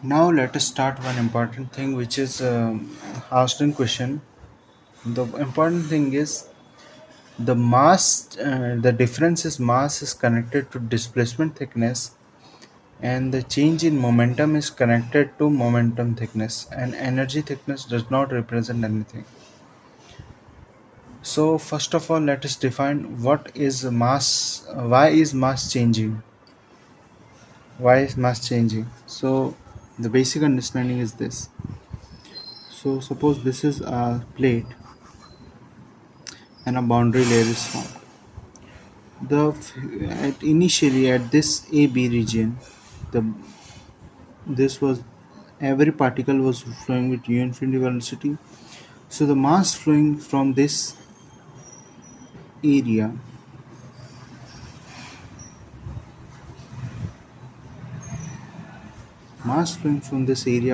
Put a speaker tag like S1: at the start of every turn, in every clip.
S1: Now let us start one important thing which is asked in question. The important thing is the mass. The difference is mass is connected to displacement thickness, and the change in momentum is connected to momentum thickness. And energy thickness does not represent anything. So first of all, let us define what is mass. Why is mass changing? Why is mass changing? So the basic understanding is this. So suppose this is a plate and a boundary layer is formed. Initially at this AB region, the this was every particle was flowing with u infinity velocity. So the mass flowing from this area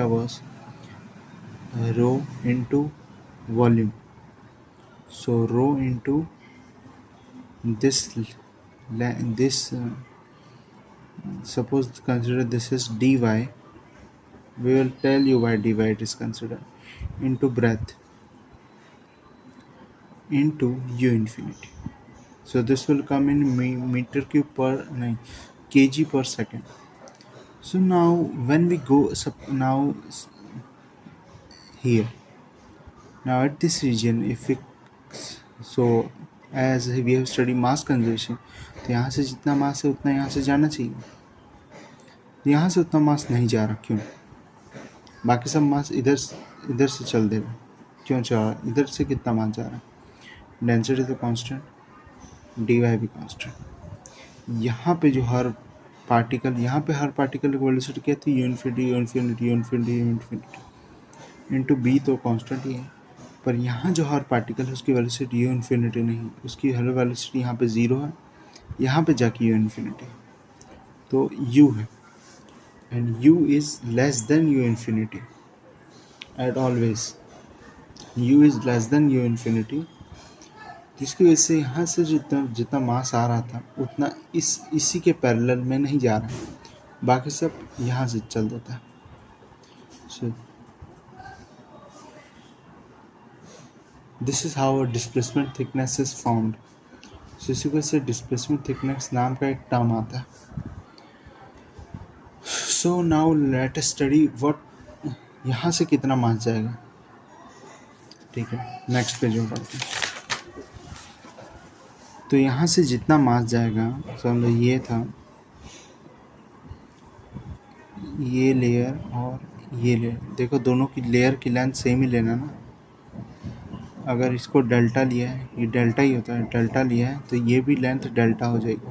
S1: was rho into volume. So rho into this this suppose consider this is dy. We will tell you why dy it is considered into breadth into u infinity. So this will come in meter cube per kg per second. So now when we go now here, now at this region, if we so as we have studied mass conservation, तो यहाँ से जितना मास है उतना यहाँ से जाना चाहिए. यहाँ से उतना मास नहीं जा रहा, क्यों? बाकी सब मास इधर से चल दे रहा, क्यों चल रहा? इधर से कितना मास जा रहा है? डेंसिटी तो कांस्टेंट, dy भी कांस्टेंट. यहाँ पे जो हर पार्टिकल की वेलोसिटी क्या थी? यू इन्फिनिटी इंटू बी, तो कांस्टेंट ही है. पर यहाँ जो हर पार्टिकल है उसकी वेलोसिटी यू इन्फिनिटी नहीं, उसकी हर वेलोसिटी यहाँ पे 0 है, यहाँ पे जाके यू इन्फिनिटी, तो u है. And u is less than you infinity eight always. u is less than you infinity, जिसकी वजह से यहाँ से जितना मास आ रहा था उतना इसी के पैरेलल में नहीं जा रहा है, बाकी सब यहाँ से चल देता है. So this is how displacement thickness is found. So इसी वजह से डिस्प्लेसमेंट थिकनेस नाम का एक टर्म आता है. So now let us study what, यहाँ से कितना मास जाएगा. ठीक है, नेक्स्ट पेज में पढ़ते हैं. तो यहाँ से जितना मास जाएगा, समझो ये था ये लेयर और ये लेयर, देखो दोनों की लेयर की लेंथ सेम ही लेना ना. अगर इसको डेल्टा लिया है, ये डेल्टा ही होता है, डेल्टा लिया है तो ये भी लेंथ डेल्टा हो जाएगी.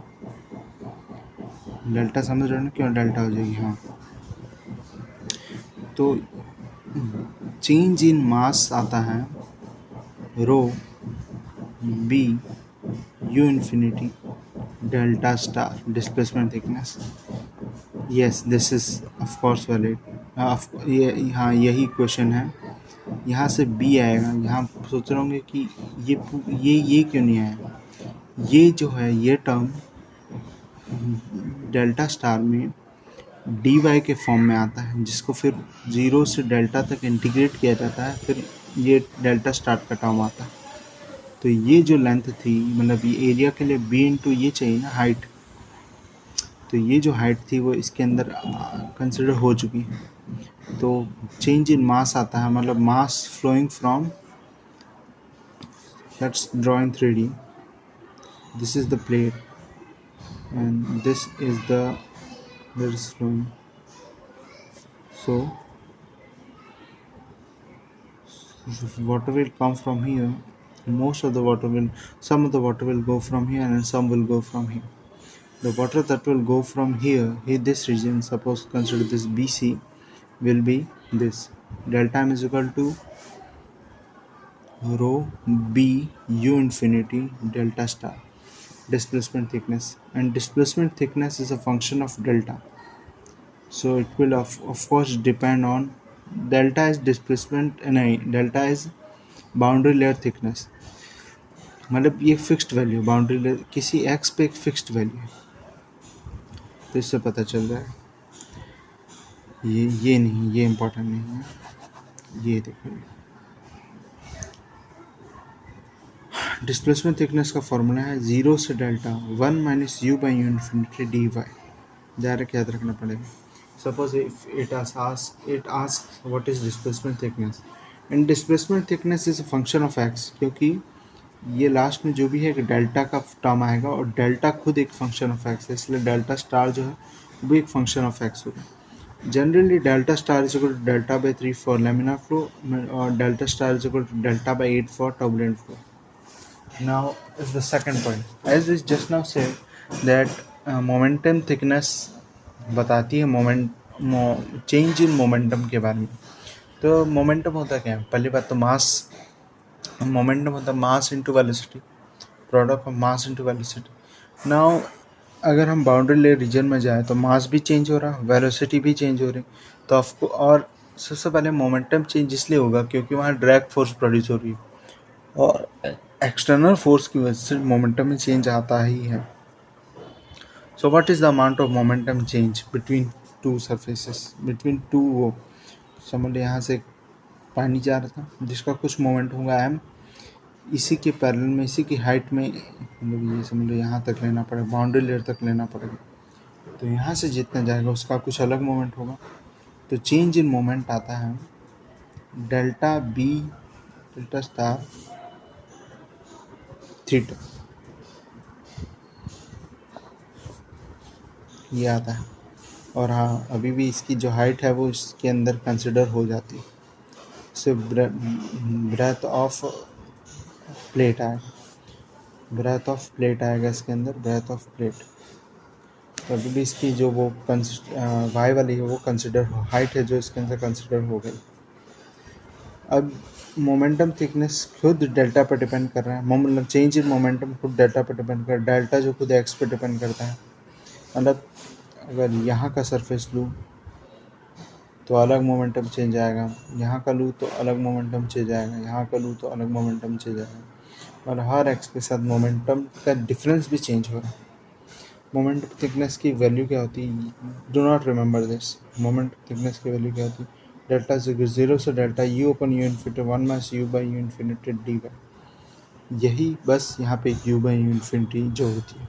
S1: डेल्टा समझ रहे हो ना, क्यों डेल्टा हो जाएगी? हाँ, तो चेंज इन मास आता है rho B U infinity delta star displacement thickness. Yes, this is of course valid. हाँ, यही क्वेश्चन है. यहाँ से b आएगा. यहाँ सोच रहे होंगे कि ये क्यों नहीं आया. ये जो है ये टर्म डेल्टा स्टार में dy के फॉर्म में आता है, जिसको फिर 0 से डेल्टा तक इंटीग्रेट किया जाता है, फिर ये डेल्टा स्टार का टर्म आता है. तो ये जो लेंथ थी, मतलब ये एरिया के लिए b इंटू ये चाहिए ना, हाइट, तो ये जो हाइट थी वो इसके अंदर कंसिडर हो चुकी है. तो चेंज इन मास आता है, मतलब mass flowing from, let's draw in 3D. This is the plate and this is the that is flowing. So water will come from here. Some of the water will go from here and some will go from here. The water that will go from here, this region, suppose consider this BC, will be this. Delta m is equal to rho b u infinity delta star displacement thickness, and displacement thickness is a function of delta. So it will of course depend on delta is displacement, delta is boundary layer thickness. मतलब ये fixed value, boundary layer किसी x पे एक fixed value है, तो इससे पता चल रहा है. ये नहीं, ये इम्पोर्टेंट नहीं है, ये देखो। डिस्प्लेसमेंट थिकनेस का फॉर्मूला है 0 से delta 1 minus u by u infinity d y. Direct याद रखना पड़ेगा। Suppose if it ask what is displacement thickness, and displacement thickness is a function of x, क्योंकि ये लास्ट में जो भी है डेल्टा का टर्म आएगा और डेल्टा खुद एक फंक्शन ऑफ एक्स है, इसलिए डेल्टा स्टार जो है वो भी एक फंक्शन ऑफ एक्स होगा। Generally delta star is equal to delta by 3 for laminar flow और delta star is equal to delta by 8 for turbulent flow. Now is the second point. As we just now said that momentum thickness बताती है change in momentum के बारे में। तो momentum होता क्या है? पहली बात तो मास, मोमेंटम होता है mass into velocity, product of mass into velocity. Now अगर हम बाउंड्री लेयर रीजन में जाए तो मास भी चेंज हो रहा है, वेलोसिटी भी चेंज हो रही, तो आपको और सबसे पहले मोमेंटम चेंज इसलिए होगा क्योंकि वहाँ ड्रैग फोर्स प्रोड्यूस हो रही है और एक्सटर्नल फोर्स की वजह से मोमेंटम में चेंज आता ही है। So what is the amount of momentum change between two surfaces, between two, वो समझ लो यहाँ से पानी जा रहा था जिसका कुछ मोमेंट होगा एम, इसी के पैरेलल में, इसी की हाइट में, मतलब ये समझ लो यहाँ तक लेना पड़ेगा, बाउंड्री लेयर तक लेना पड़ेगा, तो यहाँ से जितना जाएगा उसका कुछ अलग मोमेंट होगा। तो चेंज इन मोमेंट आता है delta b delta star theta, ये आता है। और हाँ, अभी भी इसकी जो हाइट है वो इसके अंदर कंसिडर हो जाती है, इससे ब्रेथ ऑफ प्लेट आएगा, ब्रेथ ऑफ प्लेट आएगा इसके अंदर, ब्रेथ ऑफ प्लेट। तो अभी भी इसकी जो वो वाई वाली है वो कंसिडर हाइट है जो इसके अंदर कंसिडर हो गई। अब मोमेंटम थिकनेस खुद डेल्टा पर डिपेंड कर रहा है, मतलब चेंज इन मोमेंटम खुद डेल्टा पर डिपेंड कर, डेल्टा जो खुद एक्स पर डिपेंड करता है। मतलब अगर यहाँ का सरफेस लूँ तो अलग मोमेंटम चेंज आएगा, यहाँ का लूँ तो अलग मोमेंटम चेंज आएगा, यहाँ का लूँ तो अलग मोमेंटम चेंज आएगा, और हर एक्स के साथ मोमेंटम का डिफरेंस भी चेंज हो रहा है। मोमेंटम थिकनेस की वैल्यू क्या होती है? Do not remember this. Momentum thickness की वैल्यू क्या होती है? डेल्टा 0 से delta U upon you infinity 1 minus u by u infinity D by, यही बस यहाँ पे यू बाई यू इन्फिनिटी जो होती है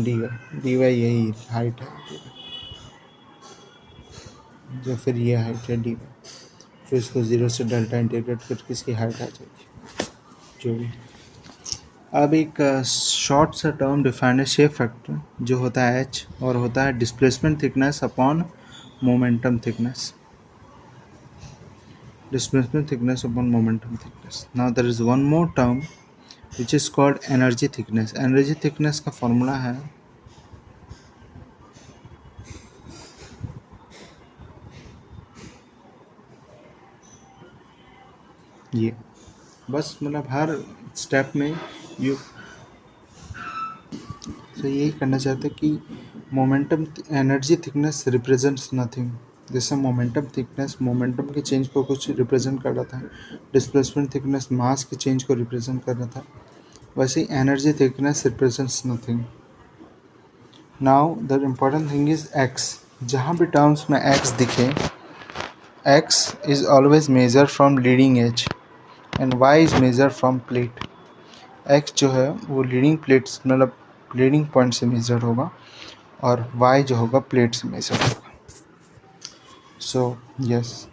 S1: डी वाई, यही हाइट है जो फिर ये हाइट है डी वाई, फिर इसको 0 से डेल्टा इंटीग्रेट करके इसकी हाइट आ जाएगी जो भी। अब एक शॉर्ट सा टर्म डिफाइंड है शेप फैक्टर, जो होता है एच, और होता है displacement thickness upon momentum thickness, displacement thickness upon momentum thickness. Now there is one more term which is called energy thickness. Energy thickness का फॉर्मूला है ये, बस मतलब हर स्टेप में यू तो यही करना चाहते हैं कि momentum energy thickness represents nothing. जैसे मोमेंटम थिकनेस मोमेंटम के चेंज को कुछ रिप्रेजेंट कर रहा था, डिस्प्लेसमेंट थिकनेस मास के चेंज को रिप्रेजेंट कर रहा था, वैसे ही energy thickness represents nothing. Now the important thing is X. जहाँ भी टर्म्स में एक्स दिखे, X is always measure from leading edge and Y is measure from plate. X जो है वो लीडिंग प्लेट्स मतलब लीडिंग पॉइंट से मेजर होगा और वाई जो होगा प्लेट से मेजर होगा। So yes,